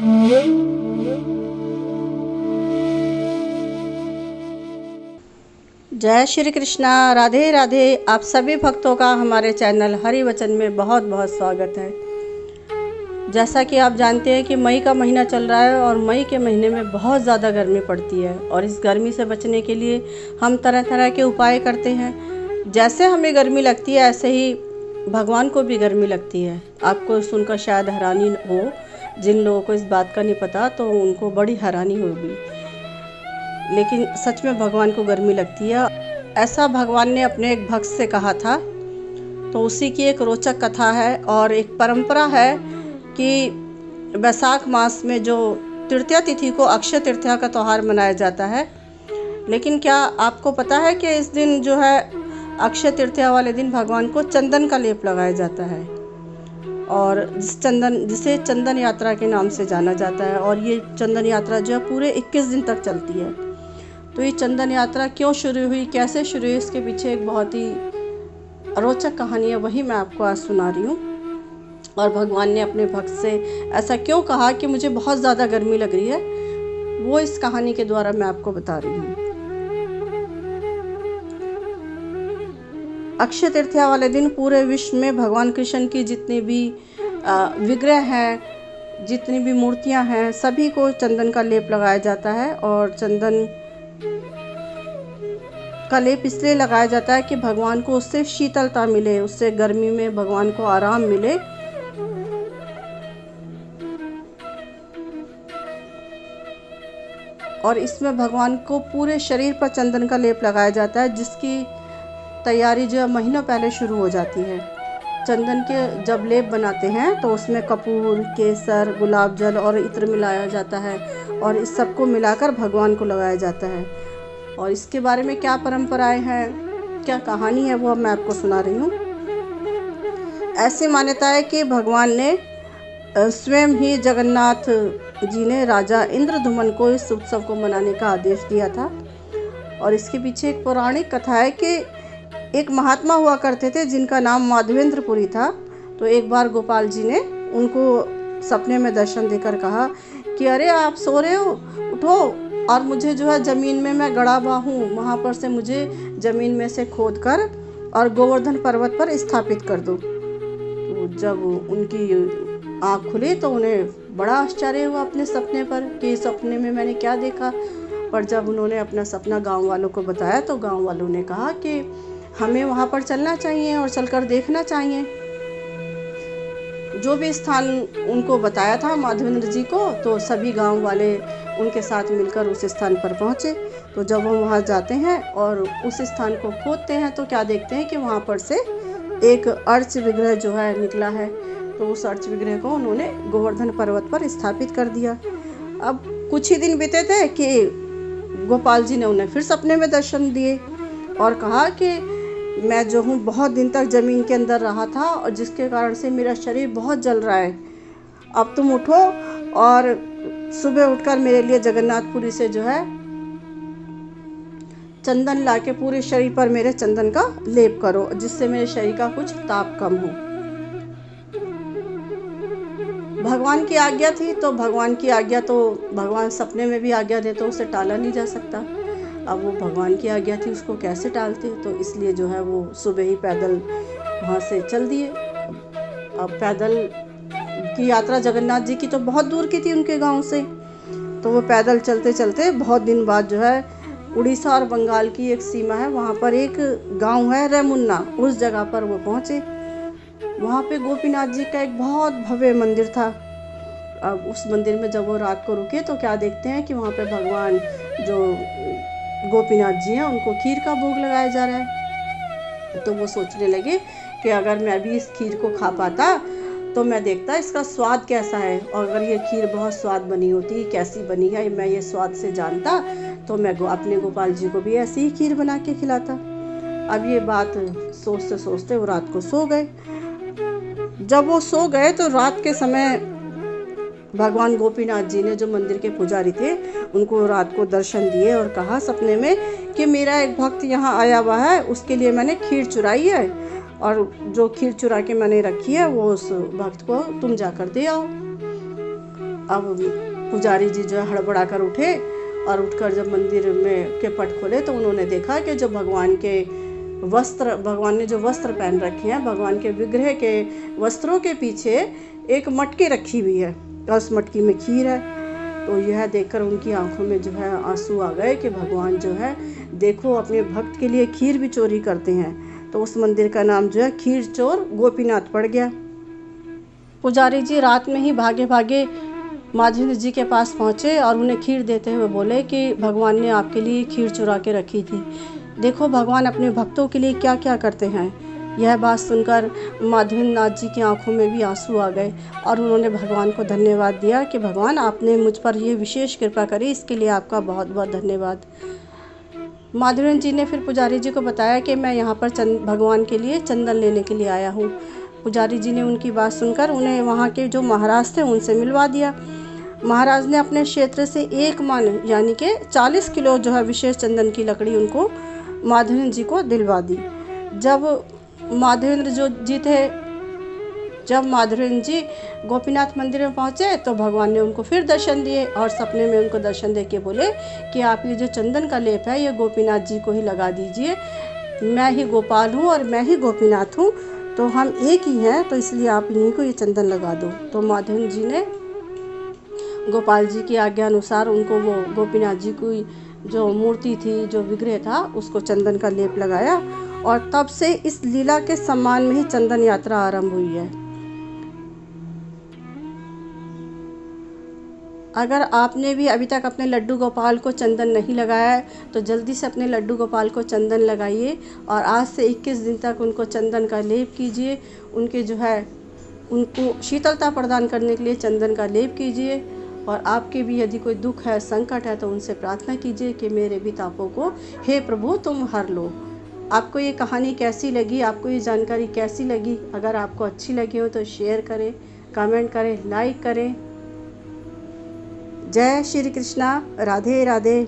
जय श्री कृष्णा, राधे राधे। आप सभी भक्तों का हमारे चैनल हरि वचन में बहुत बहुत स्वागत है। जैसा कि आप जानते हैं कि मई का महीना चल रहा है और मई के महीने में बहुत ज़्यादा गर्मी पड़ती है और इस गर्मी से बचने के लिए हम तरह तरह के उपाय करते हैं। जैसे हमें गर्मी लगती है ऐसे ही भगवान को भी गर्मी लगती है। आपको सुनकर शायद हैरानी हो, जिन लोगों को इस बात का नहीं पता तो उनको बड़ी हैरानी होगी, लेकिन सच में भगवान को गर्मी लगती है। ऐसा भगवान ने अपने एक भक्त से कहा था, तो उसी की एक रोचक कथा है। और एक परंपरा है कि वैशाख मास में जो तृतीया तिथि को अक्षय तृतीया का त्यौहार मनाया जाता है। लेकिन क्या आपको पता है कि इस दिन जो है अक्षय तृतीया वाले दिन भगवान को चंदन का लेप लगाया जाता है और जिसे चंदन यात्रा के नाम से जाना जाता है। और ये चंदन यात्रा जो है पूरे 21 दिन तक चलती है। तो ये चंदन यात्रा क्यों शुरू हुई, कैसे शुरू हुई, इसके पीछे एक बहुत ही रोचक कहानी है, वही मैं आपको आज सुना रही हूँ। और भगवान ने अपने भक्त से ऐसा क्यों कहा कि मुझे बहुत ज़्यादा गर्मी लग रही है, वो इस कहानी के द्वारा मैं आपको बता रही हूँ। अक्षय तृतीया वाले दिन पूरे विश्व में भगवान कृष्ण की जितनी भी विग्रह हैं, जितनी भी मूर्तियाँ हैं, सभी को चंदन का लेप लगाया जाता है। और चंदन का लेप इसलिए लगाया जाता है कि भगवान को उससे शीतलता मिले, उससे गर्मी में भगवान को आराम मिले। और इसमें भगवान को पूरे शरीर पर चंदन का लेप लगाया जाता है, जिसकी तैयारी जो महीनों पहले शुरू हो जाती है। चंदन के जब लेप बनाते हैं तो उसमें कपूर, केसर, गुलाब जल और इत्र मिलाया जाता है और इस सबको मिलाकर भगवान को लगाया जाता है। और इसके बारे में क्या परंपराएं हैं, क्या कहानी है, वो अब मैं आपको सुना रही हूँ। ऐसी मान्यता है कि भगवान ने स्वयं ही जगन्नाथ जी ने राजा इंद्रधुमन को इस उत्सव को मनाने का आदेश दिया था। और इसके पीछे एक पौराणिक कथा है कि एक महात्मा हुआ करते थे जिनका नाम माधवेंद्रपुरी था। तो एक बार गोपाल जी ने उनको सपने में दर्शन देकर कहा कि अरे आप सो रहे हो, उठो और मुझे जो है ज़मीन में मैं गड़ा हुआ हूँ, वहाँ पर से मुझे ज़मीन में से खोद कर और गोवर्धन पर्वत पर स्थापित कर दो। तो जब उनकी आँख खुली तो उन्हें बड़ा आश्चर्य हुआ अपने सपने पर कि सपने में मैंने क्या देखा। पर जब उन्होंने अपना सपना गांव वालों को बताया तो गांव वालों ने कहा कि हमें वहाँ पर चलना चाहिए और चलकर देखना चाहिए। जो भी स्थान उनको बताया था माधवेंद्र जी को, तो सभी गांव वाले उनके साथ मिलकर उस स्थान पर पहुँचे। तो जब वो वहाँ जाते हैं और उस स्थान को खोदते हैं तो क्या देखते हैं कि वहाँ पर से एक अर्च विग्रह जो है निकला है। तो उस अर्च विग्रह को उन्होंने गोवर्धन पर्वत पर स्थापित कर दिया। अब कुछ ही दिन बीते थे कि गोपाल जी ने उन्हें फिर सपने में दर्शन दिए और कहा कि मैं जो हूँ बहुत दिन तक ज़मीन के अंदर रहा था और जिसके कारण से मेरा शरीर बहुत जल रहा है। अब तुम उठो और सुबह उठकर मेरे लिए जगन्नाथपुरी से जो है चंदन लाके पूरे शरीर पर मेरे चंदन का लेप करो, जिससे मेरे शरीर का कुछ ताप कम हो। भगवान की आज्ञा थी, तो भगवान की आज्ञा तो भगवान सपने में भी आज्ञा देते, उसे टाला नहीं जा सकता। अब वो भगवान की आज्ञा थी, उसको कैसे टालते। तो इसलिए जो है वो सुबह ही पैदल वहाँ से चल दिए। अब पैदल की यात्रा जगन्नाथ जी की तो बहुत दूर की थी उनके गांव से। तो वो पैदल चलते चलते बहुत दिन बाद जो है उड़ीसा और बंगाल की एक सीमा है, वहाँ पर एक गांव है रेमुन्ना, उस जगह पर वो पहुँचे। वहाँ पे गोपीनाथ जी का एक बहुत भव्य मंदिर था। अब उस मंदिर में जब वो रात को रुके तो क्या देखते हैं कि वहाँ पे भगवान जो गोपीनाथ जी हैं उनको खीर का भोग लगाया जा रहा है। तो वो सोचने लगे कि अगर मैं भी इस खीर को खा पाता तो मैं देखता इसका स्वाद कैसा है, और अगर ये खीर बहुत स्वाद बनी होती, कैसी बनी है मैं ये स्वाद से जानता, तो मैं अपने गोपाल जी को भी ऐसी ही खीर बना के खिलाता। अब ये बात सोचते सोचते वो रात को सो गए। जब वो सो गए तो रात के समय भगवान गोपीनाथ जी ने, जो मंदिर के पुजारी थे, उनको रात को दर्शन दिए और कहा सपने में कि मेरा एक भक्त यहाँ आया हुआ है, उसके लिए मैंने खीर चुराई है और जो खीर चुरा के मैंने रखी है वो उस भक्त को तुम जाकर दे आओ। अब पुजारी जी जो है हड़बड़ा कर उठे और उठकर जब मंदिर में के पट खोले तो उन्होंने देखा कि जो भगवान ने जो वस्त्र पहन रखे हैं, भगवान के विग्रह के वस्त्रों के पीछे एक मटकी रखी हुई है और उस मटकी में खीर है। तो यह देखकर उनकी आंखों में जो है आंसू आ गए कि भगवान जो है देखो अपने भक्त के लिए खीर भी चोरी करते हैं। तो उस मंदिर का नाम जो है खीर चोर गोपीनाथ पड़ गया। पुजारी जी रात में ही भागे भागे माधवेंद्र जी के पास पहुँचे और उन्हें खीर देते हुए बोले कि भगवान ने आपके लिए खीर चुरा के रखी थी, देखो भगवान अपने भक्तों के लिए क्या क्या करते हैं। यह बात सुनकर माधवेंद्र नाथ जी की आंखों में भी आंसू आ गए और उन्होंने भगवान को धन्यवाद दिया कि भगवान आपने मुझ पर ये विशेष कृपा करी, इसके लिए आपका बहुत बहुत धन्यवाद। माधवेंद्र जी ने फिर पुजारी जी को बताया कि मैं यहाँ पर भगवान के लिए चंदन लेने के लिए आया हूँ। पुजारी जी ने उनकी बात सुनकर उन्हें वहाँ के जो महाराज थे उनसे मिलवा दिया। महाराज ने अपने क्षेत्र से 1 मन यानी कि 40 किलो जो है विशेष चंदन की लकड़ी उनको माधवेंद्र जी को दिलवा दी। जब माधवेंद्र जी गोपीनाथ मंदिर में पहुँचे तो भगवान ने उनको फिर दर्शन दिए और सपने में उनको दर्शन दे के बोले कि आप ये जो चंदन का लेप है ये गोपीनाथ जी को ही लगा दीजिए, मैं ही गोपाल हूँ और मैं ही गोपीनाथ हूँ, तो हम एक ही हैं, तो इसलिए आप इन्हीं को ये चंदन लगा दो। तो माधवेंद्र जी ने गोपाल जी की आज्ञा अनुसार उनको वो गोपीनाथ जी की जो मूर्ति थी, जो विग्रह था, उसको चंदन का लेप लगाया और तब से इस लीला के सम्मान में ही चंदन यात्रा आरंभ हुई है। अगर आपने भी अभी तक अपने लड्डू गोपाल को चंदन नहीं लगाया है तो जल्दी से अपने लड्डू गोपाल को चंदन लगाइए और आज से 21 दिन तक उनको चंदन का लेप कीजिए। उनके जो है उनको शीतलता प्रदान करने के लिए चंदन का लेप कीजिए और आपके भी यदि कोई दुख है, संकट है तो उनसे प्रार्थना कीजिए कि मेरे भी तापों को हे प्रभु तुम हर लो। आपको ये कहानी कैसी लगी, आपको ये जानकारी कैसी लगी? अगर आपको अच्छी लगी हो तो शेयर करें, कमेंट करें, लाइक करें। जय श्री कृष्णा, राधे राधे।